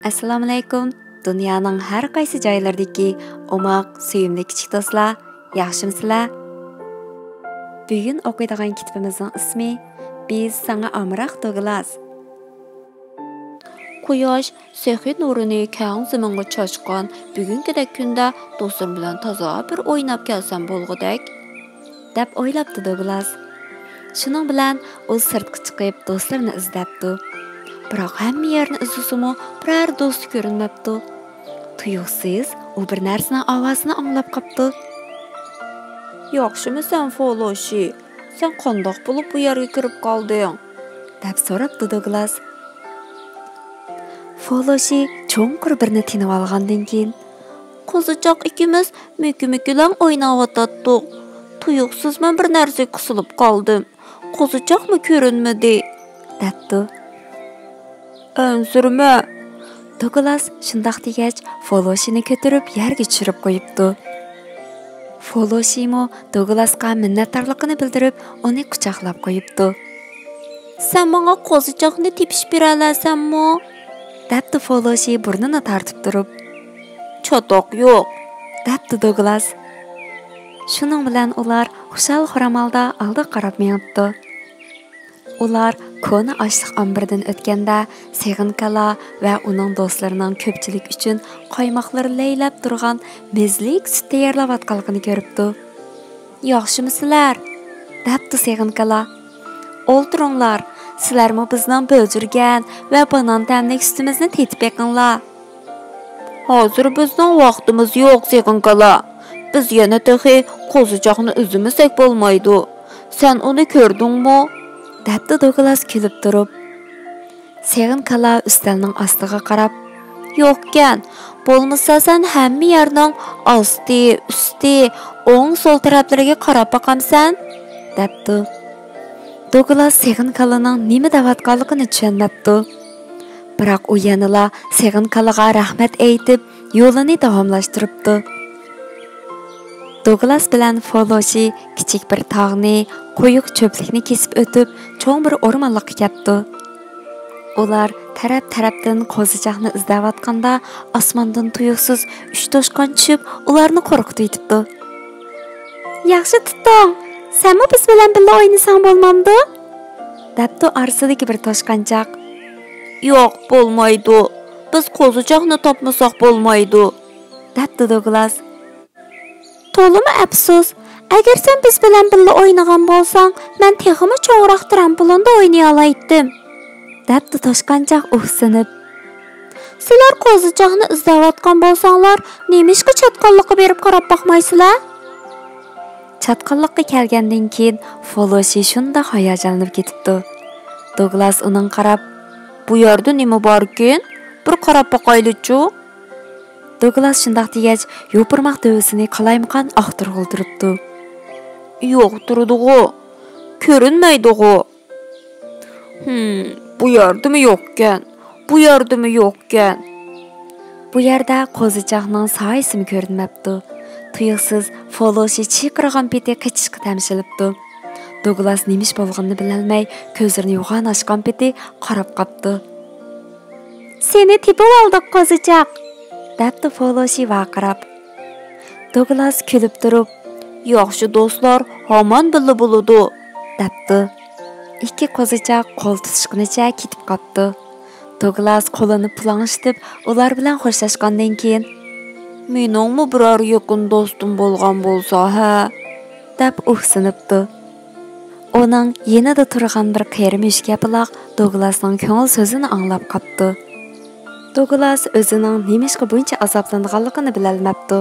Assalomu alaykum. Dunyoning har qaysi joylaridagi omoq, suyimli kichik do'stlar, yaxshimisizlar? Bugun o'qiydigan kitobimizning ismi Biz sana amroq Douglas. Quyosh sehi nurini kang zaminga cho'chqan bugungidek kunda do'stim bilan toza bir o'ynab kelsam bo'lg'udek, deb o'ylabdi Douglas. Shuning bilan u sirtga chiqib do'stlarini izlabdi. Biroq hamma yerni izlasimi, biror do'sti ko'rinmabdi. Tuyuqsiz u bir narsaning ovozini anglab qopdi. "Yaxshimisan, Foloshi? Sen qandoq bo'lib bu yerga kirib qolding?" deb so'rabdi Douglas. Foloshi cho'nqur birni tinib olgandan keyin, "Qo'zichoq ikkimiz mükü-mükülan o'ynayotgandik. Tuyuqsiz men bir narsa qisilib qoldim. Qo'zichoqmi ko'rinmadi?" debdi. "Ansirma." Douglas shundoq degach, Foloshini ko'tarib yerga tushirib qo'yibdi. Foloshimo Douglasga minnatdorligini bildirib, uni quchoqlab qo'yibdi. "Sen menga qo'zichoqni tepishib bera olasanmi?" debdi Foloshi burnini tortib turib. "Chatoq yo'q", debdi Douglas. Shuning bilan ular xushal-xuramalda oldi qarab mengibdi. Ular kona ochliq ombirdan o'tganda Seg'inkala va uning do'stlarining ko'pchilik uchun qaymoqlar laylab turgan mezlik sut tayyorlayotganligini ko'ribdi. "Yaxshimisizlar?" debdi Seg'inkala. "O'ltiringlar, sizlarmi bizning bo'ljirgan va banan ta'mlik sutimizni tetib beqinglar." "Hozir bizning vaqtimiz yo'q, Seg'inkala. Biz yana texi qo'zichoqni uzmasak bo'lmaydi. Sen uni ko'rdingmi?" debdi Douglas kulib turib. Seg'inkala ustalning ostiga qarab, "Yo'qkan, bo'lmasa sen hamma yerning osti, usti, o'ng so'l taraflariga qarab boqamsan?" debdi. Douglas Seg'inkalaning nima deyotganligini tushunmabdi. Biroq u yanala Seg'inkalaga rahmat aytib, yo'lini davomlashtiribdi. Douglas bilan Foloshi kichik bir tog'ni, qo'yiq cho'plikni kesib o'tib, cho'ng bir o'rmonlikqa ketdi. Ular taraf-tarafdan qo'zichoqni izlayotganda, osmondan tuyuqsiz 3 toshqon tushib, ularni qo'rqitibdi. "Yaxshi tutding. Senmi biz bilan birga o'ynasang bo'lmamdi?" debdi orsidagi bir toshqanchoq. "Yo'q, bo'lmaydi. Biz qo'zichoqni topmasak bo'lmaydi", debdi Douglas. "To'limi afsus. Agar sen biz bilan birga o'ynagan bo'lsang, men texmi cho'ngroq trampolinda o'ynay olaydim", debdi toshqanchoq uhsinib. "Sizlar qo'zichoqni izlayotgan bo'lsanglar, nemishqa chatqonlikqa berib qarab boqmaysizlar?" Chatqonlikqa kelgandan keyin Foloshi shunda hayajonlanib ketibdi. Douglas uning qarab, "Bu yerda nima bor-kin? Bir qarab boqaylik-chu." Douglas shundoq degach, yo'pirmoq dovusini qalaymaqan oqtirg'il turibdi. "Yo'q turdi-g'u. Ko'rinmaydi-g'u." Bu yerdami yo'qkan? Bu yerdami yo'qkan? Bu yerda qo'zichoqning soyasi ko'rinmabdi. Tuyuqsiz Foloshi chiqirgan peti qichishga tamshilibdi. Douglas nimish bo'lganini bilolmay, ko'zlarini yo'g'on ochgan peti qarab qopdi. "Seni tepib oldik, qo'zichoq", debdi Foloshi vaqirab. Douglas kulib turib, "Yaxshi do'stlar, hamon birga bo'ladi", debdi. Ikki qo'zichoq qo'l tutishganicha ketib qopti. Douglas qo'lini pulanishtirib, ular bilan xo'shlashgandan keyin, "Meningmi biror yaqin do'stim bo'lgan bo'lsa, ha?" deb uhsinibdi. Uning yanada turgan bir qiyirmish gapiloq Douglasning ko'ngil so'zini anglab qopti. Douglas o'zining nimishqa buncha azoblanganligini bilolmabdi.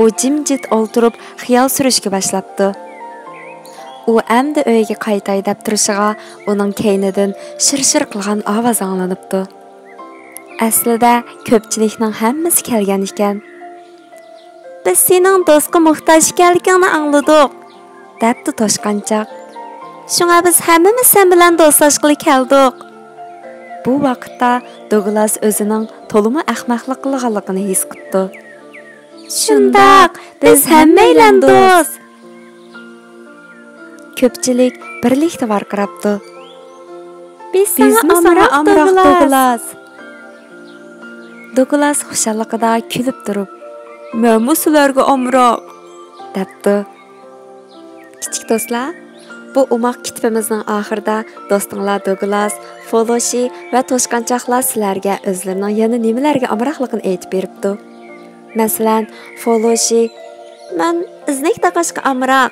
U jimjit o'ltirib, xiyol surishga boshlabdi. U endi uyga qaytay deb turishiga uning keynidan shir-shir qilgan ovoz anglanibdi. Aslida ko'pchilikning hammasi kelgan ekan. "Biz sening do'stga muhtoj ekanligingni angladik", debdi toshqanchoq. "Shunga biz hammamiz sen bilan do'stlashg'ili keldik." Bu vaqtda Douglas o'zining to'limi ahmoqlik qilganligini his qildi. "Shundoq, biz hammaylar do'st." Ko'pchilik birlikda varqirabdi. "Biz sana amroq Douglas." Douglas xushalligida kulib turib, "Men sizlarga amroq" debdi. Kichik do'stlar, bu umoq kitibimizning oxirida do'stinglar Douglas, Foloshi va toshqanchoqlar sizlarga o'zlarining yana nimalarga amroqligini aytib beribdi. Masalan, Foloshi, "Men iznik taqashga amroq,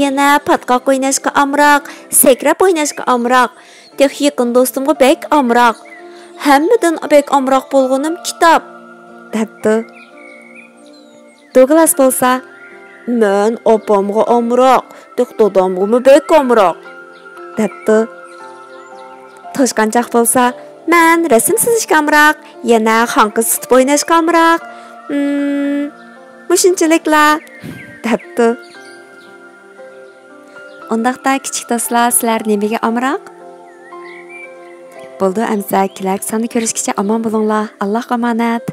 yana patqoq o'ynashga amroq, sakrab o'ynashga amroq, dek yaqin do'stimga bek amroq. Hammadan bek amroq bo'lganim kitob" debdi. Douglas bo'lsa, "Men opamga amroq, dek dodamga bek amroq" debdi. Toshqanchoq bo'lsa, "Men rasm chizishga amroq, yana xonqiz tutib o'ynashga amroq. Mushunchaliklar" debdi. Undaqda kichik do'stlar, sizlar nimaga amroq? Bo'ldi, amsa kelar sonni ko'rishgacha omon bo'linglar. Allohga omonat.